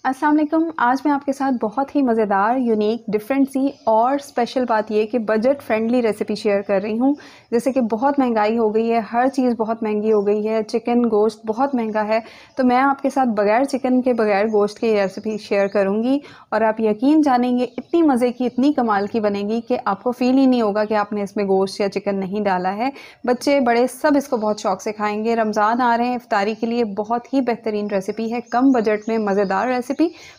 अस्सलाम वालेकुम। आज मैं आपके साथ बहुत ही मज़ेदार, यूनिक, डिफरेंट सी और स्पेशल बात ये कि बजट फ्रेंडली रेसिपी शेयर कर रही हूँ। जैसे कि बहुत महंगाई हो गई है, हर चीज़ बहुत महंगी हो गई है, चिकन गोश्त बहुत महंगा है, तो मैं आपके साथ बगैर चिकन के, बगैर गोश्त की रेसिपी शेयर करूँगी और आप यकीन जानेंगे इतनी मज़े की, इतनी कमाल की बनेगी कि आपको फ़ील ही नहीं होगा कि आपने इसमें गोश्त या चिकन नहीं डाला है। बच्चे बड़े सब इसको बहुत शौक से खाएँगे। रमज़ान आ रहे हैं, इफ्तारी के लिए बहुत ही बेहतरीन रेसिपी है, कम बजट में मज़ेदार रेसिपी।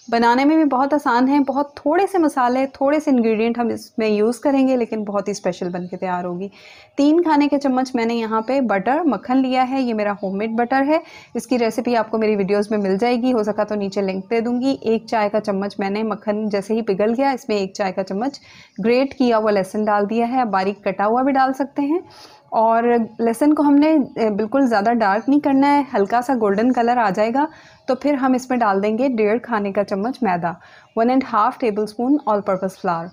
बनाने में भी बहुत आसान है। बहुत थोड़े से मसाले, थोड़े से इंग्रेडिएंट हम इसमें यूज़ करेंगे, लेकिन बहुत ही स्पेशल बन के तैयार होगी। 3 खाने के चम्मच मैंने यहाँ पे बटर मक्खन लिया है। ये मेरा होममेड बटर है। इसकी रेसिपी आपको मेरी वीडियोस में मिल जाएगी, हो सका तो नीचे लिंक दे दूँगी। 1 चाय का चम्मच मैंने मक्खन जैसे ही पिघल गया, इसमें 1 चाय का चम्मच ग्रेट किया हुआ लहसुन डाल दिया है। आप बारीक कटा हुआ भी डाल सकते हैं। और लहसुन को हमने बिल्कुल ज़्यादा डार्क नहीं करना है, हल्का सा गोल्डन कलर आ जाएगा तो फिर हम इसमें डाल देंगे 1.5 खाने का चम्मच मैदा, 1.5 टेबलस्पून ऑल पर्पस फ्लावर।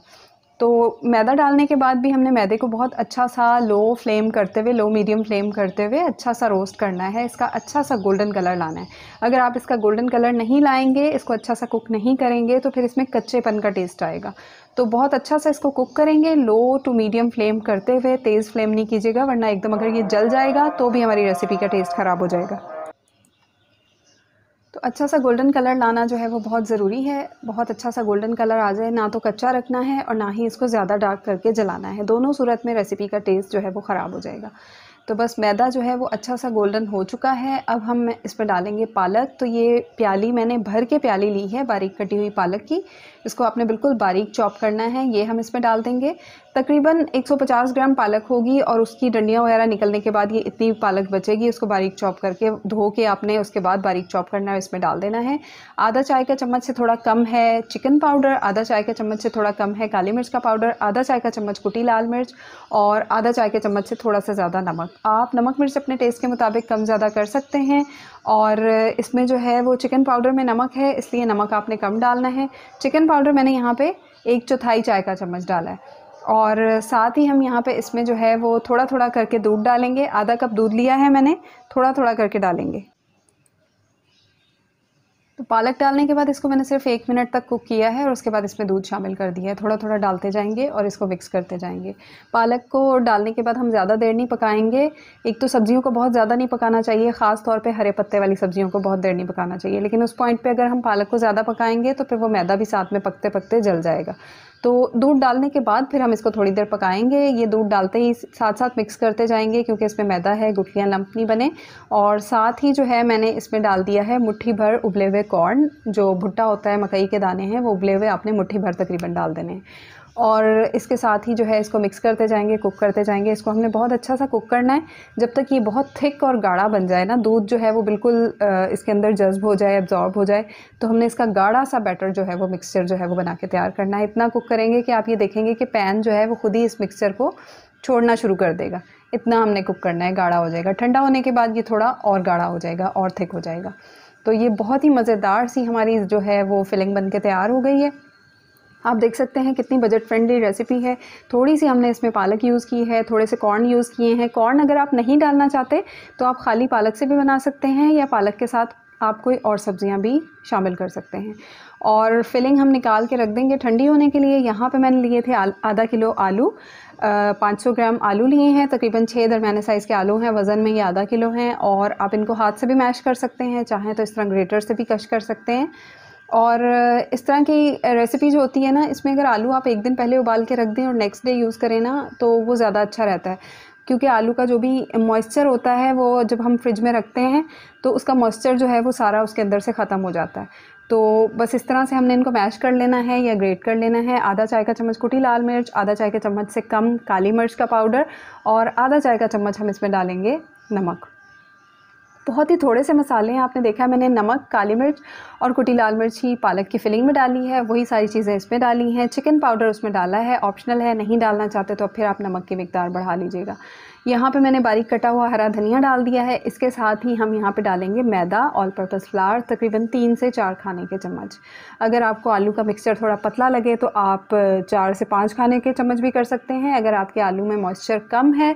तो मैदा डालने के बाद भी हमने मैदे को बहुत अच्छा सा लो मीडियम फ्लेम करते हुए अच्छा सा रोस्ट करना है। इसका अच्छा सा गोल्डन कलर लाना है। अगर आप इसका गोल्डन कलर नहीं लाएंगे, इसको अच्छा सा कुक नहीं करेंगे, तो फिर इसमें कच्चेपन का टेस्ट आएगा। तो बहुत अच्छा सा इसको कुक करेंगे, लो टू मीडियम फ्लेम करते हुए। तेज़ फ्लेम नहीं कीजिएगा, वरना एकदम अगर ये जल जाएगा तो भी हमारी रेसिपी का टेस्ट ख़राब हो जाएगा। तो अच्छा सा गोल्डन कलर लाना जो है वो बहुत ज़रूरी है। बहुत अच्छा सा गोल्डन कलर आ जाए, ना तो कच्चा रखना है और ना ही इसको ज़्यादा डार्क करके जलाना है। दोनों सूरत में रेसिपी का टेस्ट जो है वो ख़राब हो जाएगा। तो बस मैदा जो है वो अच्छा सा गोल्डन हो चुका है। अब हम इसमें डालेंगे पालक। तो ये प्याली मैंने भर के प्याली ली है बारीक कटी हुई पालक की। इसको आपने बिल्कुल बारीक चॉप करना है। ये हम इसमें डाल देंगे। तकरीबन 150 ग्राम पालक होगी और उसकी डंडियाँ वगैरह निकलने के बाद ये इतनी पालक बचेगी। उसको बारीक चॉप करके धो के आपने उसके बाद बारीक चॉप करना है, इसमें डाल देना है। आधा चाय का चम्मच से थोड़ा कम है चिकन पाउडर, आधा चाय का चम्मच से थोड़ा कम है काली मिर्च का पाउडर, आधा चाय का चम्मच कुटी लाल मिर्च और आधा चाय के चम्मच से थोड़ा सा ज़्यादा नमक। आप नमक मिर्च अपने टेस्ट के मुताबिक कम ज़्यादा कर सकते हैं। और इसमें जो है वो चिकन पाउडर में नमक है, इसलिए नमक आपने कम डालना है। चिकन पाउडर मैंने यहाँ पे 1/4 चाय का चम्मच डाला है। और साथ ही हम यहाँ पे इसमें जो है वो थोड़ा थोड़ा करके दूध डालेंगे। आधा कप दूध लिया है मैंने, थोड़ा थोड़ा करके डालेंगे। तो पालक डालने के बाद इसको मैंने सिर्फ 1 मिनट तक कुक किया है और उसके बाद इसमें दूध शामिल कर दिया है। थोड़ा थोड़ा डालते जाएंगे और इसको मिक्स करते जाएंगे। पालक को डालने के बाद हम ज़्यादा देर नहीं पकाएंगे। एक तो सब्जियों को बहुत ज़्यादा नहीं पकाना चाहिए, ख़ास तौर पे हरे पत्ते वाली सब्जियों को बहुत देर नहीं पकाना चाहिए, लेकिन उस पॉइंट पे अगर हम पालक को ज़्यादा पकाएंगे तो फिर वो मैदा भी साथ में पकते पकते जल जाएगा। तो दूध डालने के बाद फिर हम इसको थोड़ी देर पकाएंगे। ये दूध डालते ही साथ साथ मिक्स करते जाएंगे, क्योंकि इसमें मैदा है, गुठलियाँ लंप नहीं बने। और साथ ही जो है मैंने इसमें डाल दिया है मुट्ठी भर उबले हुए कॉर्न। जो भुट्टा होता है, मकई के दाने हैं, वो उबले हुए आपने मुट्ठी भर तकरीबन डाल देने हैं। और इसके साथ ही जो है इसको मिक्स करते जाएंगे, कुक करते जाएंगे। इसको हमने बहुत अच्छा सा कुक करना है जब तक ये बहुत थिक और गाढ़ा बन जाए ना, दूध जो है वो बिल्कुल इसके अंदर जज्ब हो जाए, एब्जॉर्ब हो जाए। तो हमने इसका गाढ़ा सा बैटर जो है वो मिक्सचर जो है वो बना के तैयार करना है। इतना कुक करेंगे कि आप ये देखेंगे कि पैन जो है वो खुद ही इस मिक्सचर को छोड़ना शुरू कर देगा। इतना हमने कुक करना है, गाढ़ा हो जाएगा। ठंडा होने के बाद ये थोड़ा और गाढ़ा हो जाएगा और थिक हो जाएगा। तो ये बहुत ही मज़ेदार सी हमारी जो है वो फिलिंग बन के तैयार हो गई है। आप देख सकते हैं कितनी बजट फ्रेंडली रेसिपी है। थोड़ी सी हमने इसमें पालक यूज़ की है, थोड़े से कॉर्न यूज़ किए हैं। कॉर्न अगर आप नहीं डालना चाहते तो आप खाली पालक से भी बना सकते हैं, या पालक के साथ आप कोई और सब्जियां भी शामिल कर सकते हैं। और फिलिंग हम निकाल के रख देंगे ठंडी होने के लिए। यहाँ पे मैंने लिए थे आधा किलो आलू, 500 ग्राम आलू लिए हैं। तकरीबन 6 दरमियाने साइज़ के आलू हैं, वज़न में ये आधा किलो हैं। और आप इनको हाथ से भी मैश कर सकते हैं, चाहें तो इस तरह ग्रेटर से भी कश कर सकते हैं। और इस तरह की रेसिपी जो होती है ना, इसमें अगर आलू आप एक दिन पहले उबाल के रख दें और नेक्स्ट डे यूज़ करें ना, तो वो ज़्यादा अच्छा रहता है। क्योंकि आलू का जो भी मॉइस्चर होता है वो जब हम फ्रिज में रखते हैं तो उसका मॉइस्चर जो है वो सारा उसके अंदर से ख़त्म हो जाता है। तो बस इस तरह से हमने इनको मैश कर लेना है या ग्रेट कर लेना है। आधा चाय का चम्मच कुटी लाल मिर्च, आधा चाय के चम्मच से कम काली मिर्च का पाउडर और आधा चाय का चम्मच हम इसमें डालेंगे नमक। बहुत ही थोड़े से मसाले हैं। आपने देखा है मैंने नमक, काली मिर्च और कुटी लाल मिर्च ही पालक की फिलिंग में डाली है, वही सारी चीज़ें इसमें डाली हैं। चिकन पाउडर उसमें डाला है, ऑप्शनल है, नहीं डालना चाहते तो फिर आप नमक की मिकदार बढ़ा लीजिएगा। यहाँ पे मैंने बारीक कटा हुआ हरा धनिया डाल दिया है। इसके साथ ही हम यहाँ पे डालेंगे मैदा, ऑल पर्पस फ्लावर, तकरीबन 3 से 4 खाने के चम्मच। अगर आपको आलू का मिक्सचर थोड़ा पतला लगे तो आप 4 से 5 खाने के चम्मच भी कर सकते हैं। अगर आपके आलू में मॉइस्चर कम है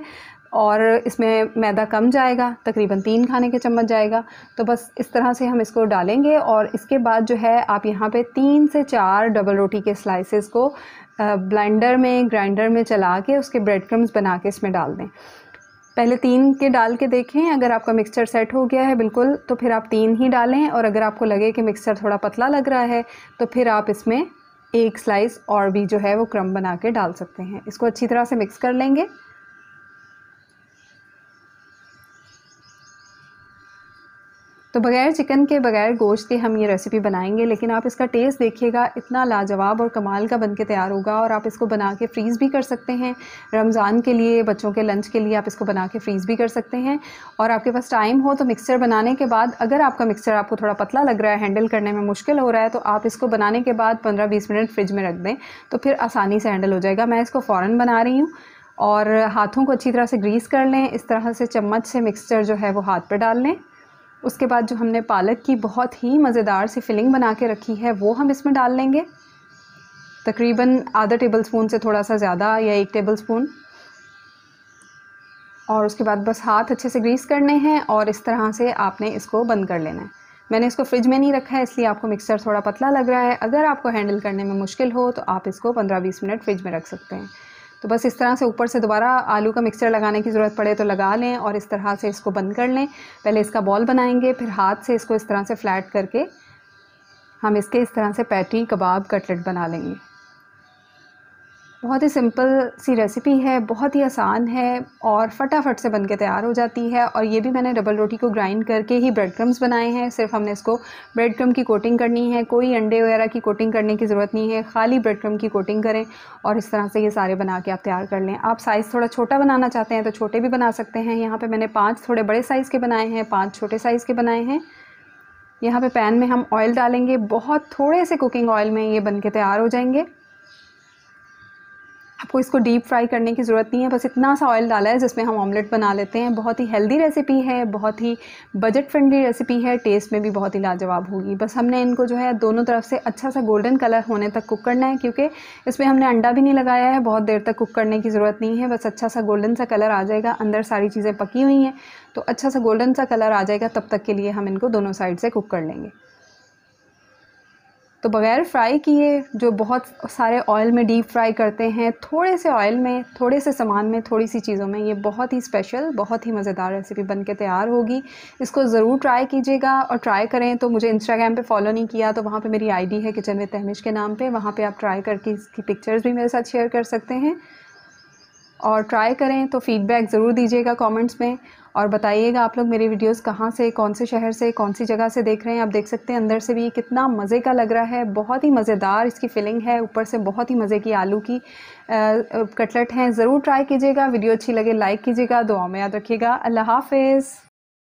और इसमें मैदा कम जाएगा, तकरीबन 3 खाने के चम्मच जाएगा। तो बस इस तरह से हम इसको डालेंगे और इसके बाद जो है आप यहाँ पे 3 से 4 डबल रोटी के स्लाइसेस को ब्लेंडर में, ग्राइंडर में चला के उसके ब्रेड क्रम्स बना के इसमें डाल दें। पहले 3 के डाल के देखें, अगर आपका मिक्सचर सेट हो गया है बिल्कुल तो फिर आप 3 ही डालें, और अगर आपको लगे कि मिक्सचर थोड़ा पतला लग रहा है तो फिर आप इसमें 1 स्लाइस और भी जो है वो क्रम्ब बना के डाल सकते हैं। इसको अच्छी तरह से मिक्स कर लेंगे। तो बग़ैर चिकन के, बग़ैर गोश्त के हम ये रेसिपी बनाएंगे, लेकिन आप इसका टेस्ट देखिएगा, इतना लाजवाब और कमाल का बन के तैयार होगा। और आप इसको बना के फ्रीज़ भी कर सकते हैं, रमज़ान के लिए, बच्चों के लंच के लिए आप इसको बना के फ्रीज़ भी कर सकते हैं। और आपके पास टाइम हो तो मिक्सचर बनाने के बाद, अगर आपका मिक्सचर आपको थोड़ा पतला लग रहा है, हैंडल करने में मुश्किल हो रहा है, तो आप इसको बनाने के बाद 15-20 मिनट फ्रिज में रख दें, तो फिर आसानी से हैंडल हो जाएगा। मैं इसको फ़ौरन बना रही हूँ। और हाथों को अच्छी तरह से ग्रीस कर लें, इस तरह से चम्मच से मिक्सचर जो है वो हाथ पर डाल लें। उसके बाद जो हमने पालक की बहुत ही मज़ेदार सी फिलिंग बना के रखी है वो हम इसमें डाल लेंगे, तकरीबन आधा टेबल स्पून से थोड़ा सा ज़्यादा या 1 टेबल स्पून। और उसके बाद बस हाथ अच्छे से ग्रीस करने हैं और इस तरह से आपने इसको बंद कर लेना है। मैंने इसको फ्रिज में नहीं रखा है, इसलिए आपको मिक्सचर थोड़ा पतला लग रहा है। अगर आपको हैंडल करने में मुश्किल हो तो आप इसको 15-20 मिनट फ्रिज में रख सकते हैं। तो बस इस तरह से ऊपर से दोबारा आलू का मिक्सचर लगाने की ज़रूरत पड़े तो लगा लें और इस तरह से इसको बंद कर लें। पहले इसका बॉल बनाएंगे, फिर हाथ से इसको इस तरह से फ्लैट करके हम इसके इस तरह से पैटी, कबाब, कटलेट बना लेंगे। बहुत ही सिंपल सी रेसिपी है, बहुत ही आसान है और फटाफट से बनके तैयार हो जाती है। और ये भी मैंने डबल रोटी को ग्राइंड करके ही ब्रेड क्रम्स बनाए हैं। सिर्फ हमने इसको ब्रेड क्रम्ब की कोटिंग करनी है, कोई अंडे वगैरह की कोटिंग करने की ज़रूरत नहीं है, खाली ब्रेड क्रम्ब की कोटिंग करें और इस तरह से ये सारे बना के आप तैयार कर लें। आप साइज़ थोड़ा छोटा बनाना चाहते हैं तो छोटे भी बना सकते हैं। यहाँ पर मैंने 5 थोड़े बड़े साइज़ के बनाए हैं, 5 छोटे साइज़ के बनाए हैं। यहाँ पे पैन में हम ऑयल डालेंगे, बहुत थोड़े से कुकिंग ऑयल में ये बन के तैयार हो जाएंगे। आपको इसको डीप फ्राई करने की ज़रूरत नहीं है, बस इतना सा ऑयल डाला है जिसमें हम ऑमलेट बना लेते हैं। बहुत ही हेल्दी रेसिपी है, बहुत ही बजट फ्रेंडली रेसिपी है, टेस्ट में भी बहुत ही लाजवाब होगी। बस हमने इनको जो है दोनों तरफ से अच्छा सा गोल्डन कलर होने तक कुक करना है, क्योंकि इसमें हमने अंडा भी नहीं लगाया है। बहुत देर तक कुक करने की ज़रूरत नहीं है, बस अच्छा सा गोल्डन सा कलर आ जाएगा, अंदर सारी चीज़ें पकी हुई हैं तो अच्छा सा गोल्डन सा कलर आ जाएगा, तब तक के लिए हम इनको दोनों साइड से कुक कर लेंगे। तो बग़ैर फ्राई किए जो बहुत सारे ऑयल में डीप फ्राई करते हैं, थोड़े से ऑयल में, थोड़े से सामान में, थोड़ी सी चीज़ों में, ये बहुत ही स्पेशल, बहुत ही मज़ेदार रेसिपी बन के तैयार होगी। इसको ज़रूर ट्राई कीजिएगा। और ट्राई करें तो मुझे इंस्टाग्राम पे फॉलो नहीं किया तो वहाँ पे मेरी आईडी है किचन विद तहमीश के नाम पे, वहाँ पे आप ट्राई करके इसकी पिक्चर्स भी मेरे साथ शेयर कर सकते हैं। और ट्राई करें तो फ़ीडबैक ज़रूर दीजिएगा कमेंट्स में और बताइएगा आप लोग मेरी वीडियोस कहाँ से, कौन से शहर से, कौन सी जगह से देख रहे हैं। आप देख सकते हैं अंदर से भी कितना मज़े का लग रहा है, बहुत ही मज़ेदार इसकी फिलिंग है, ऊपर से बहुत ही मज़े की आलू की कटलेट हैं। ज़रूर ट्राई कीजिएगा। वीडियो अच्छी लगे लाइक कीजिएगा, दुआ में याद रखिएगा। अल्लाह हाफ़िज़।